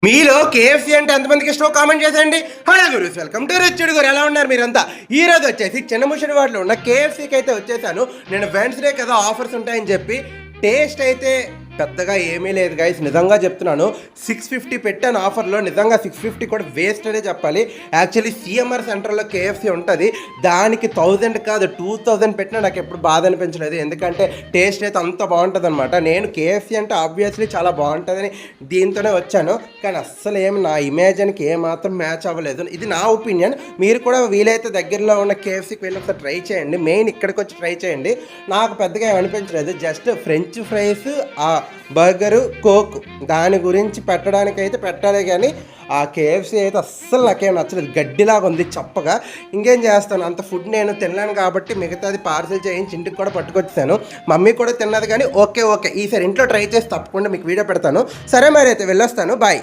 మీలో కేఎఫ్సీ అంటే ఎంతమందికి ఇష్టమో కామెంట్ చేసేయండి. Hello gurus, welcome to rich Guru. ఎలా ఉన్నారు మీరంతా? ఈ రోజు వచ్చేసి చిన్నముషిడి వాటిలో ఉన్న కేఎఫ్సీకి అయితే వచ్చేసాను. నేను వెన్స్డే కదా ఆఫర్స్ ఉంటాయని చెప్పి. టేస్ట్ అయితే పెద్దగా ఏమీ లేదు గైస్, నిజంగా చెప్తున్నాను. 650 పెట్టాను ఆఫర్లో. నిజంగా 650 కూడా వేస్ట్ అనే చెప్పాలి. యాక్చువల్లీ సిఎంఆర్ సెంటర్లో కేఎఫ్సీ ఉంటుంది, దానికి 1000 కాదు 2000 పెట్టినా నాకు ఎప్పుడు బాధ అనిపించలేదు. ఎందుకంటే టేస్ట్ అయితే అంత బాగుంటుంది అనమాట. నేను కేఎఫ్సీ అంటే ఆబ్వియస్లీ చాలా బాగుంటుందని దీంతోనే వచ్చాను, కానీ అస్సలు ఏమి నా ఇమేజ్కి ఏమాత్రం మ్యాచ్ అవ్వలేదు. ఇది నా ఒపీనియన్. మీరు కూడా వీలైతే దగ్గరలో ఉన్న కేఎఫ్సీకి వెళ్ళి ఒకసారి ట్రై చేయండి. మెయిన్ ఇక్కడికి వచ్చి ట్రై చేయండి. నాకు పెద్దగా ఏమనిపించలేదు. జస్ట్ ఫ్రెంచ్ ఫ్రైస్, ఆ బర్గరు, కోక్ దాని గురించి పెట్టడానికి అయితే పెట్టాలి, కానీ ఆ కేఎఫ్సీ అయితే అస్సలు నాకేం నచ్చలేదు. గడ్డిలాగా ఉంది, చప్పగా. ఇంకేం చేస్తాను, అంత ఫుడ్ నేను తినలేను కాబట్టి మిగతాది పార్సిల్ చేయించి ఇంటికి కూడా పట్టుకొచ్చాను. మమ్మీ కూడా తిన్నది, కానీ ఓకే ఈసారి ఇంట్లో ట్రై చేసి తప్పకుండా మీకు వీడియో పెడతాను. సరే మరి అయితే వెళ్ళొస్తాను, బాయ్.